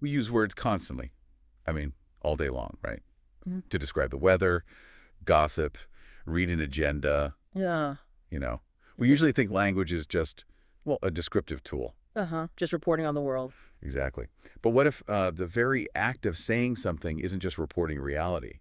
We use words constantly. I mean, all day long, right? Mhm. To describe the weather, gossip, read an agenda, Yeah. you know. We usually think language is just, well, a descriptive tool. Uh-huh. Just reporting on the world. Exactly. But what if the very act of saying something isn't just reporting reality?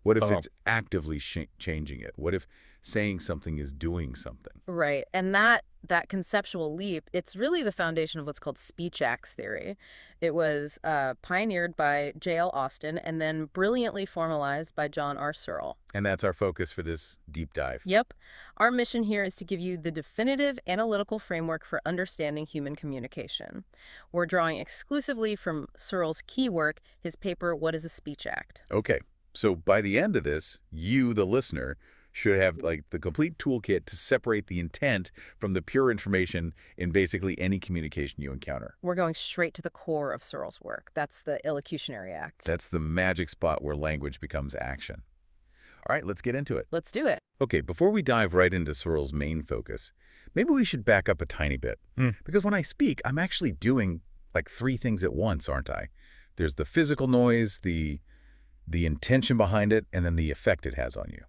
What if Oh. it's actively changing it? What if saying something is doing something? Right. And that conceptual leap, it's really the foundation of what's called speech acts theory. It was pioneered by J.L. Austin and then brilliantly formalized by John R. Searle. And that's our focus for this deep dive. Yep. Our mission here is to give you the definitive analytical framework for understanding human communication. We're drawing exclusively from Searle's key work, his paper, What is a Speech Act? Okay. So by the end of this, you, the listener, should have like the complete toolkit to separate the intent from the pure information in basically any communication you encounter. We're going straight to the core of Searle's work. That's the Illocutionary Act. That's the magic spot where language becomes action. All right, let's get into it. Let's do it. Okay, before we dive right into Searle's main focus, maybe we should back up a tiny bit. Because when I speak, I'm actually doing like three things at once, aren't I? There's the physical noise, the intention behind it, and then the effect it has on you.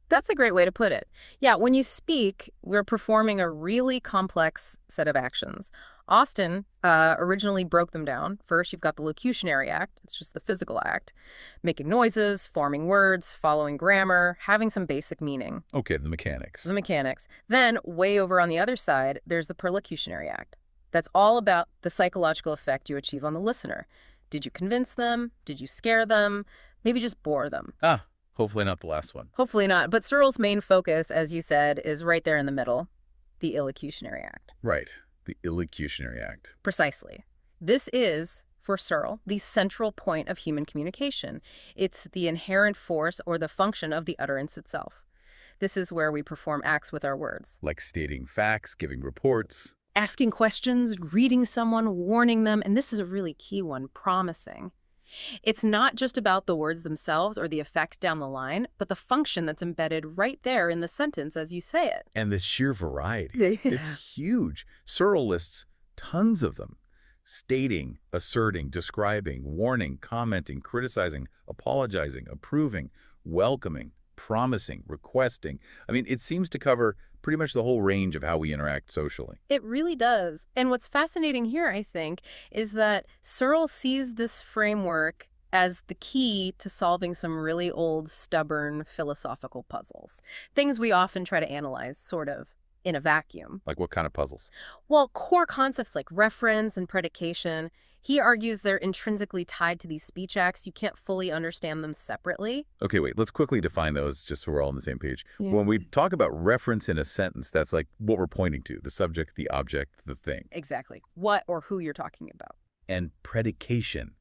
That's a great way to put it. Yeah, when you speak, we're performing a really complex set of actions. Austin originally broke them down. First, you've got the locutionary act. It's just the physical act. Making noises, forming words, following grammar, having some basic meaning. Okay, the mechanics. The mechanics. Then, way over on the other side, there's the perlocutionary act. That's all about the psychological effect you achieve on the listener. Did you convince them? Did you scare them? Maybe just bore them. Hopefully not the last one. Hopefully not. But Searle's main focus, as you said, is right there in the middle, the illocutionary act. Right, the illocutionary act. Precisely. This is, for Searle, the central point of human communication. It's the inherent force or the function of the utterance itself. This is where we perform acts with our words. Like stating facts, giving reports. Asking questions, greeting someone, warning them, and this is a really key one, promising. It's not just about the words themselves or the effect down the line, but the function that's embedded right there in the sentence as you say it. And the sheer variety. It's huge. Searle lists tons of them. Stating, asserting, describing, warning, commenting, criticizing, apologizing, approving, welcoming, promising, requesting. I mean, it seems to cover pretty much the whole range of how we interact socially. It really does. And what's fascinating here, I think, is that Searle sees this framework as the key to solving some really old, stubborn philosophical puzzles. Things we often try to analyze, sort of, in a vacuum. Like what kind of puzzles? Well, core concepts like reference and predication, he argues they're intrinsically tied to these speech acts. You can't fully understand them separately. Okay, wait, let's quickly define those just so we're all on the same page. Yeah. When we talk about reference in a sentence, that's like what we're pointing to, the subject, the object, the thing. Exactly. What or who you're talking about. And predication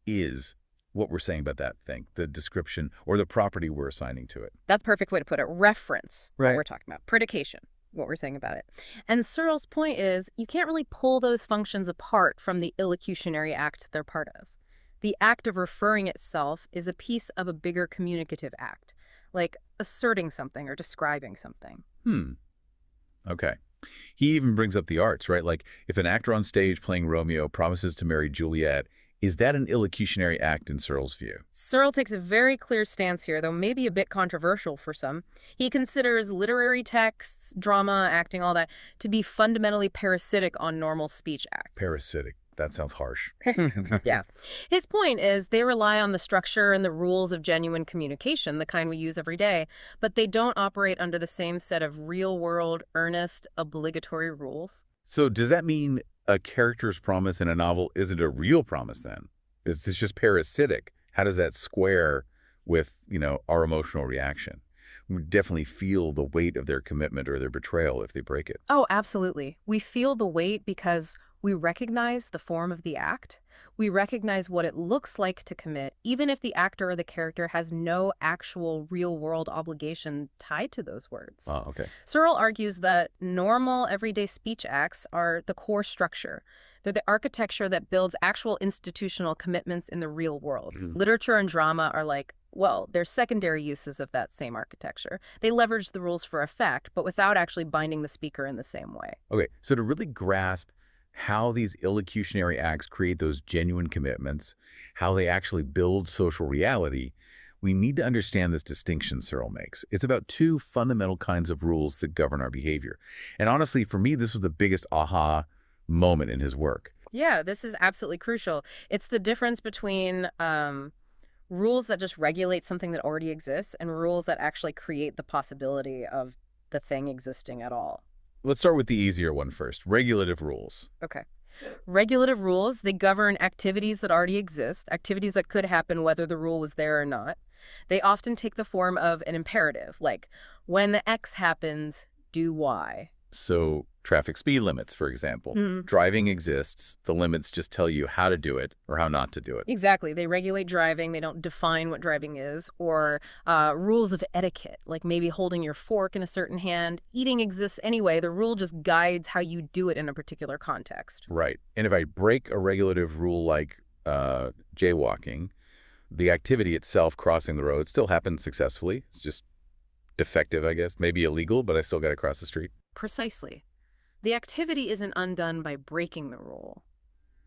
is what we're saying about that thing, the description or the property we're assigning to it. That's a perfect way to put it. Reference, Right. what we're talking about. Predication, what we're saying about it. And Searle's point is you can't really pull those functions apart from the illocutionary act they're part of. The act of referring itself is a piece of a bigger communicative act, like asserting something or describing something. Okay. He even brings up the arts, right? Like if an actor on stage playing Romeo promises to marry Juliet, is that an illocutionary act in Searle's view? Searle takes a very clear stance here, though maybe a bit controversial for some. He considers literary texts, drama, acting, all that, to be fundamentally parasitic on normal speech acts. Parasitic. That sounds harsh. Yeah. His point is they rely on the structure and the rules of genuine communication, the kind we use every day, but they don't operate under the same set of real-world, earnest, obligatory rules. So does that mean a character's promise in a novel isn't a real promise then? Is this just parasitic? How does that square with, our emotional reaction? We definitely feel the weight of their commitment or their betrayal if they break it. Oh, absolutely. We feel the weight because we recognize the form of the act. We recognize what it looks like to commit, even if the actor or the character has no actual real-world obligation tied to those words. Oh, okay. Searle argues that normal, everyday speech acts are the core structure. They're the architecture that builds actual institutional commitments in the real world. Literature and drama are they're secondary uses of that same architecture. They leverage the rules for effect, but without actually binding the speaker in the same way. Okay, so to really grasp how these illocutionary acts create those genuine commitments, how they actually build social reality, we need to understand this distinction Searle makes. It's about two fundamental kinds of rules that govern our behavior. And honestly, for me, this was the biggest aha moment in his work. Yeah, this is absolutely crucial. It's the difference between rules that just regulate something that already exists and rules that actually create the possibility of the thing existing at all. Let's start with the easier one first, regulative rules. Okay. Regulative rules, they govern activities that already exist, activities that could happen whether the rule was there or not. They often take the form of an imperative, like, when X happens, do Y. So traffic speed limits, for example. Mhm. Driving exists. The limits just tell you how to do it or how not to do it. Exactly. They regulate driving. They don't define what driving is. Or rules of etiquette, like maybe holding your fork in a certain hand. Eating exists anyway. The rule just guides how you do it in a particular context. Right. And if I break a regulative rule like jaywalking, the activity itself, crossing the road, still happens successfully. It's just defective, I guess. Maybe illegal, but I still got to cross the street. Precisely. The activity isn't undone by breaking the rule.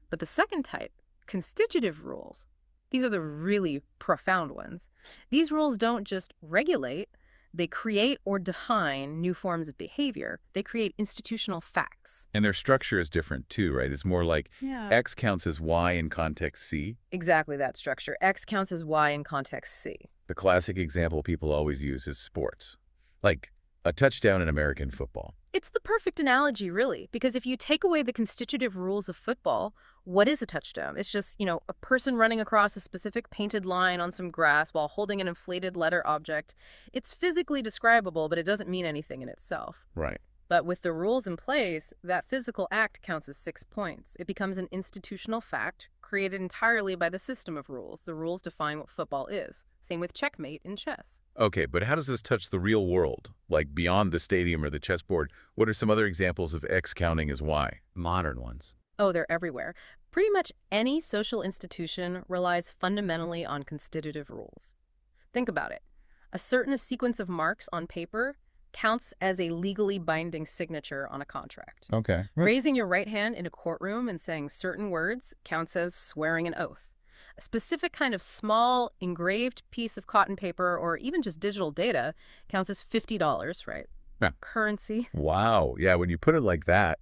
But the second type, constitutive rules, these are the really profound ones. These rules don't just regulate, they create or define new forms of behavior. They create institutional facts. And their structure is different too, right? It's more like Yeah. X counts as Y in context C. Exactly that structure. X counts as Y in context C. The classic example people always use is sports, like a touchdown in American football. It's the perfect analogy, really, because if you take away the constitutive rules of football, what is a touchdown? It's just, a person running across a specific painted line on some grass while holding an inflated letter object. It's physically describable, but it doesn't mean anything in itself. Right. But with the rules in place, that physical act counts as 6 points. It becomes an institutional fact created entirely by the system of rules. The rules define what football is. Same with checkmate in chess. Okay, but how does this touch the real world? Like beyond the stadium or the chessboard, what are some other examples of X counting as Y? Modern ones. Oh, they're everywhere. Pretty much any social institution relies fundamentally on constitutive rules. Think about it. A certain sequence of marks on paper counts as a legally binding signature on a contract. Okay. Raising your right hand in a courtroom and saying certain words counts as swearing an oath. A specific kind of small engraved piece of cotton paper or even just digital data counts as $50, right? Yeah. Currency. Wow. Yeah, when you put it like that,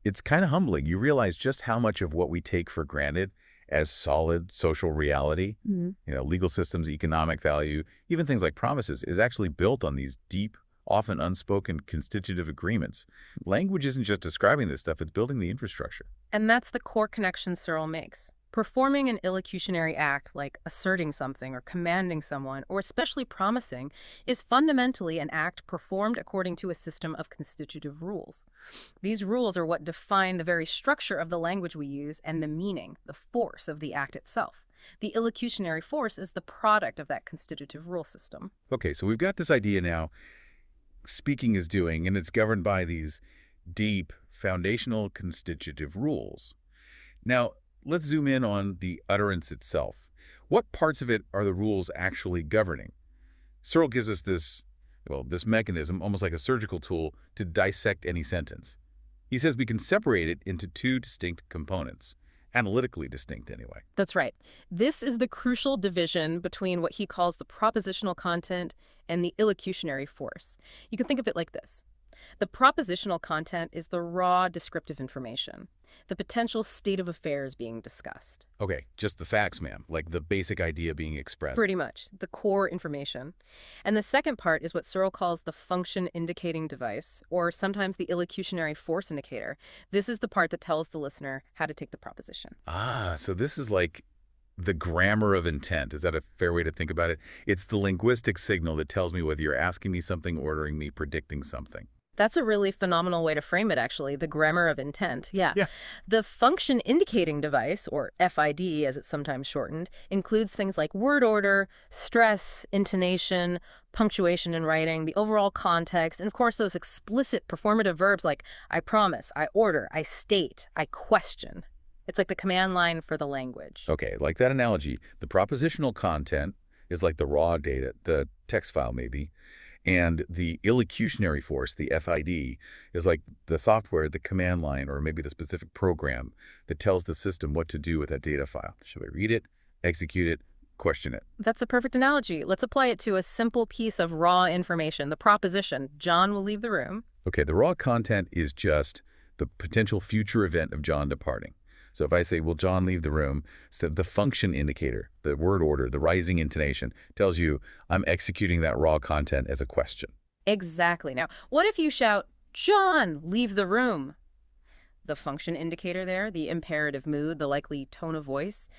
it's kind of humbling. You realize just how much of what we take for granted as solid social reality, legal systems, economic value, even things like promises, is actually built on these deep, often unspoken constitutive agreements. Language isn't just describing this stuff, it's building the infrastructure. And that's the core connection Searle makes. Performing an illocutionary act like asserting something or commanding someone, or especially promising, is fundamentally an act performed according to a system of constitutive rules. These rules are what define the very structure of the language we use and the meaning, the force of the act itself. The illocutionary force is the product of that constitutive rule system. Okay, so we've got this idea now. Speaking is doing, and it's governed by these deep, foundational constitutive rules. Now, let's zoom in on the utterance itself. What parts of it are the rules actually governing? Searle gives us this mechanism, almost like a surgical tool, to dissect any sentence. He says we can separate it into two distinct components, analytically distinct anyway. That's right. This is the crucial division between what he calls the propositional content and the illocutionary force. You can think of it like this. The propositional content is the raw descriptive information, the potential state of affairs being discussed. Okay, just the facts, ma'am, like the basic idea being expressed. Pretty much, the core information. And the second part is what Searle calls the function indicating device, or sometimes the illocutionary force indicator. This is the part that tells the listener how to take the proposition. Ah, so this is like the grammar of intent. Is that a fair way to think about it? It's the linguistic signal that tells me whether you're asking me something, ordering me, predicting something. That's a really phenomenal way to frame it, actually, the grammar of intent. Yeah. The function indicating device, or FID as it's sometimes shortened, includes things like word order, stress, intonation, punctuation in writing, the overall context, and of course those explicit performative verbs like I promise, I order, I state, I question. It's like the command line for the language. Okay, like that analogy, the propositional content is like the raw data, the text file maybe, And the illocutionary force, the FID, is like the software, the command line, or maybe the specific program that tells the system what to do with that data file. Should I read it, execute it, question it? That's a perfect analogy. Let's apply it to a simple piece of raw information, the proposition, John will leave the room. Okay, the raw content is just the potential future event of John departing. So if I say, will John leave the room, so the function indicator, the word order, the rising intonation, tells you I'm executing that raw content as a question. Exactly. Now, what if you shout, John, leave the room? The function indicator there, the imperative mood, the likely tone of voice,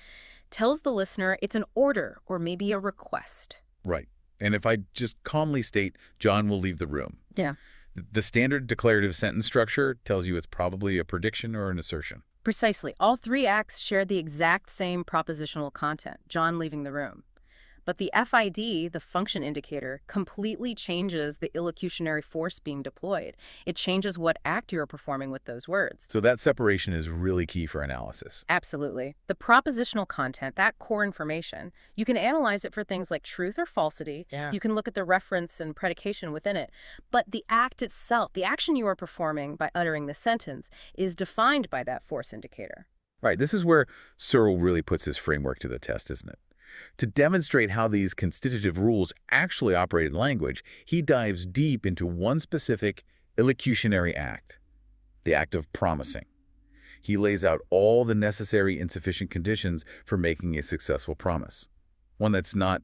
tells the listener it's an order or maybe a request. Right. And if I just calmly state, John will leave the room, Yeah. the standard declarative sentence structure tells you it's probably a prediction or an assertion. Precisely. All three acts share the exact same propositional content, John leaving the room. But the FID, the function indicator, completely changes the illocutionary force being deployed. It changes what act you're performing with those words. So that separation is really key for analysis. Absolutely. The propositional content, that core information, you can analyze it for things like truth or falsity. Yeah. You can look at the reference and predication within it. But the act itself, the action you are performing by uttering the sentence, is defined by that force indicator. Right. This is where Searle really puts his framework to the test, isn't it? To demonstrate how these constitutive rules actually operate in language, he dives deep into one specific illocutionary act, the act of promising. He lays out all the necessary and sufficient conditions for making a successful promise, one that's not,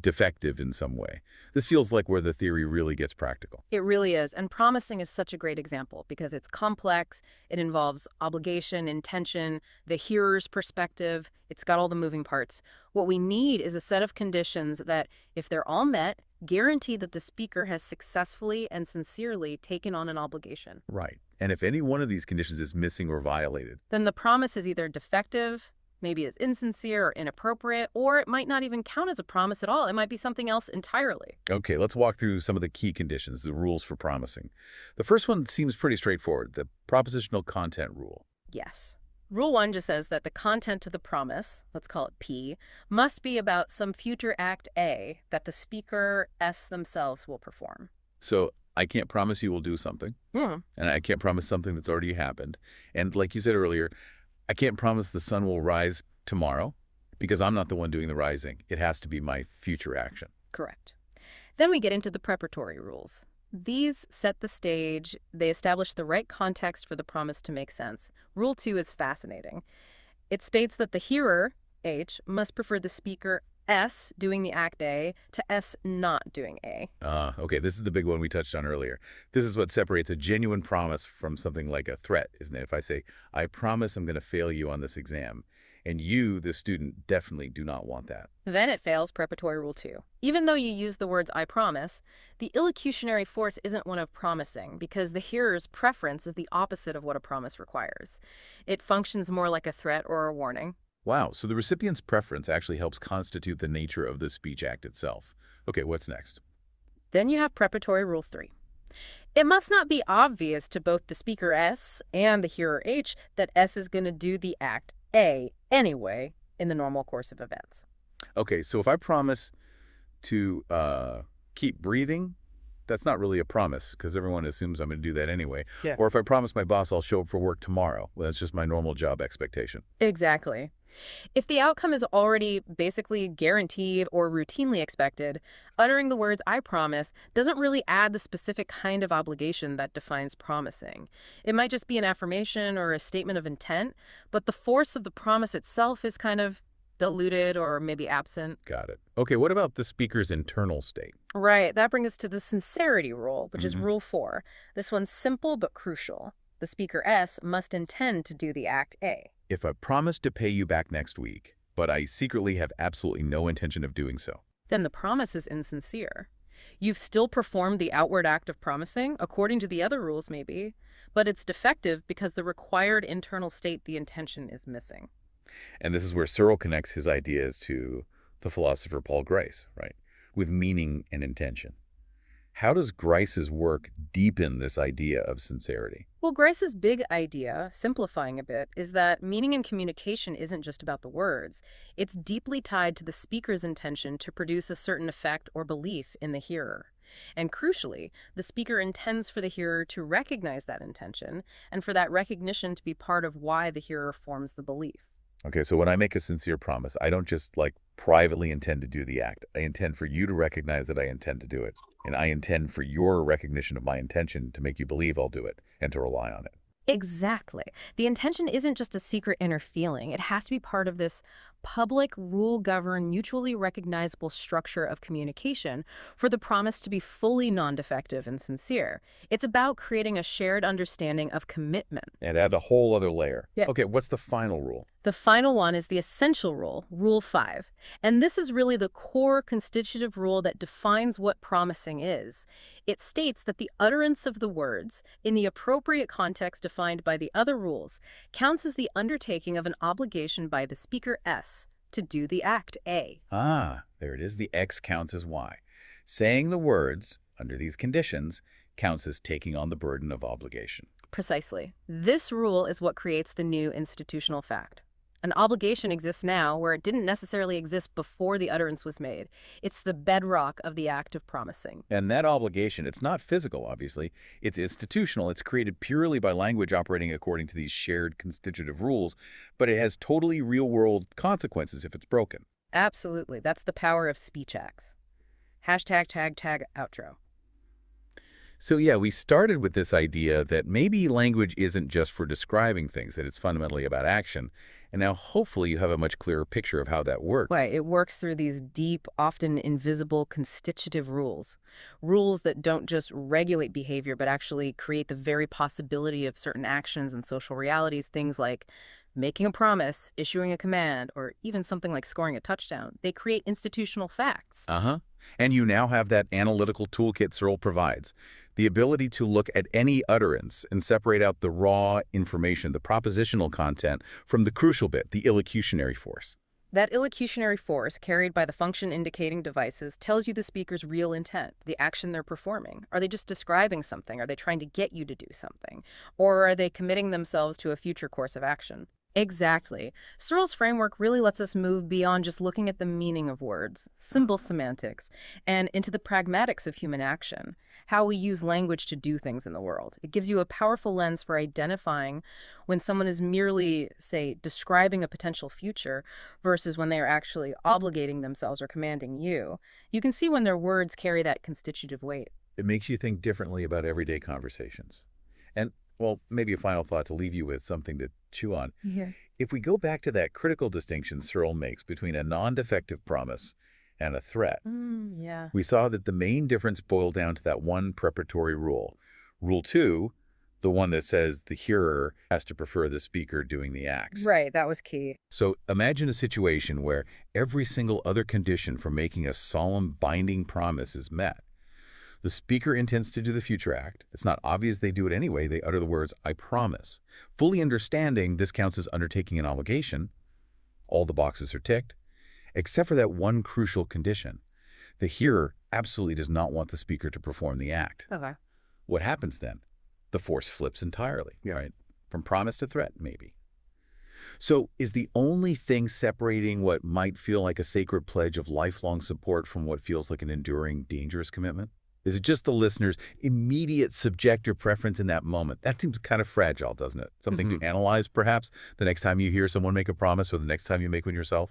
defective in some way. This feels like where the theory really gets practical. It really is. And promising is such a great example because it's complex. It involves obligation, intention, the hearer's perspective. It's got all the moving parts. What we need is a set of conditions that, if they're all met, guarantee that the speaker has successfully and sincerely taken on an obligation. Right. And if any one of these conditions is missing or violated, Then the promise is either defective, maybe it's insincere or inappropriate, or it might not even count as a promise at all. It might be something else entirely. okay, let's walk through some of the key conditions, the rules for promising. The first one seems pretty straightforward, the propositional content rule. Yes. Rule 1 just says that the content of the promise, let's call it P, must be about some future act A that the speaker S themselves will perform. So I can't promise you will do something, Hmm. and I can't promise something that's already happened. And like you said earlier, I can't promise the sun will rise tomorrow because I'm not the one doing the rising. It has to be my future action. Correct. Then we get into the preparatory rules. These set the stage. They establish the right context for the promise to make sense. Rule 2 is fascinating. It states that the hearer, H, must prefer the speaker S doing the act A to S not doing A. Okay, this is the big one we touched on earlier. This is what separates a genuine promise from something like a threat, isn't it? If I say, I promise I'm going to fail you on this exam, and you, the student, definitely do not want that. Then it fails preparatory rule 2. Even though you use the words I promise, the illocutionary force isn't one of promising because the hearer's preference is the opposite of what a promise requires. It functions more like a threat or a warning. Wow, so the recipient's preference actually helps constitute the nature of the speech act itself. Okay, what's next? Then you have preparatory rule 3. It must not be obvious to both the speaker S and the hearer H that S is going to do the act A anyway in the normal course of events. Okay, so if I promise to keep breathing, that's not really a promise because everyone assumes I'm going to do that anyway. Yeah. Or if I promise my boss I'll show up for work tomorrow, well, that's just my normal job expectation. Exactly. If the outcome is already basically guaranteed or routinely expected, uttering the words I promise doesn't really add the specific kind of obligation that defines promising. It might just be an affirmation or a statement of intent, but the force of the promise itself is kind of diluted or maybe absent. Got it. Okay, what about the speaker's internal state? Right, that brings us to the sincerity rule, which is Mhm. rule 4. This one's simple but crucial. The speaker S must intend to do the act A. If I promise to pay you back next week, but I secretly have absolutely no intention of doing so. Then the promise is insincere. You've still performed the outward act of promising, according to the other rules maybe, but it's defective because the required internal state, the intention, is missing. And this is where Searle connects his ideas to the philosopher Paul Grice, right? With meaning and intention. How does Grice's work deepen this idea of sincerity? Well, Grice's big idea, simplifying a bit, is that meaning and communication isn't just about the words. It's deeply tied to the speaker's intention to produce a certain effect or belief in the hearer. And crucially, the speaker intends for the hearer to recognize that intention and for that recognition to be part of why the hearer forms the belief. Okay, so when I make a sincere promise, I don't just like privately intend to do the act. I intend for you to recognize that I intend to do it. And I intend for your recognition of my intention to make you believe I'll do it and to rely on it. Exactly. The intention isn't just a secret inner feeling. It has to be part of this public, rule-governed, mutually recognizable structure of communication for the promise to be fully non-defective and sincere. It's about creating a shared understanding of commitment. And add a whole other layer. Yeah. Okay, what's the final rule? The final one is the essential rule, Rule 5. And this is really the core constitutive rule that defines what promising is. It states that the utterance of the words, in the appropriate context defined by the other rules, counts as the undertaking of an obligation by the speaker S to do the act A. Ah, there it is. The X counts as Y. Saying the words, under these conditions, counts as taking on the burden of obligation. Precisely. This rule is what creates the new institutional fact. An obligation exists now where it didn't necessarily exist before the utterance was made. It's the bedrock of the act of promising. And that obligation, it's not physical, obviously. It's institutional. It's created purely by language operating according to these shared constitutive rules, but it has totally real-world consequences if it's broken. Absolutely. That's the power of speech acts. Hashtag tag tag outro. So yeah, we started with this idea that maybe language isn't just for describing things, that it's fundamentally about action. And now hopefully you have a much clearer picture of how that works. Right. It works through these deep, often invisible constitutive rules. Rules that don't just regulate behavior, but actually create the very possibility of certain actions and social realities, things like making a promise, issuing a command, or even something like scoring a touchdown. They create institutional facts. Uh-huh. And you now have that analytical toolkit Searle provides. The ability to look at any utterance and separate out the raw information, the propositional content, from the crucial bit, the illocutionary force. That illocutionary force, carried by the function-indicating devices, tells you the speaker's real intent, the action they're performing. Are they just describing something? Are they trying to get you to do something? Or are they committing themselves to a future course of action? Exactly. Searle's framework really lets us move beyond just looking at the meaning of words, symbol semantics, and into the pragmatics of human action, how we use language to do things in the world. It gives you a powerful lens for identifying when someone is merely, say, describing a potential future versus when they are actually obligating themselves or commanding you. You can see when their words carry that constitutive weight. It makes you think differently about everyday conversations. And, well, maybe a final thought to leave you with, something to chew on. Yeah. If we go back to that critical distinction Searle makes between a non-defective promise and a threat, Yeah. we saw that the main difference boiled down to that one preparatory rule. Rule 2, the one that says the hearer has to prefer the speaker doing the acts. Right, that was key. So imagine a situation where every single other condition for making a solemn, binding promise is met. The speaker intends to do the future act. It's not obvious they do it anyway. They utter the words, I promise. Fully understanding this counts as undertaking an obligation. All the boxes are ticked, except for that one crucial condition. The hearer absolutely does not want the speaker to perform the act. Okay. What happens then? The force flips entirely, right? From promise to threat, maybe. So is the only thing separating what might feel like a sacred pledge of lifelong support from what feels like an enduring, dangerous commitment? Is it just the listener's immediate subjective preference in that moment? That seems kind of fragile, doesn't it? Something to analyze, perhaps, the next time you hear someone make a promise or the next time you make one yourself?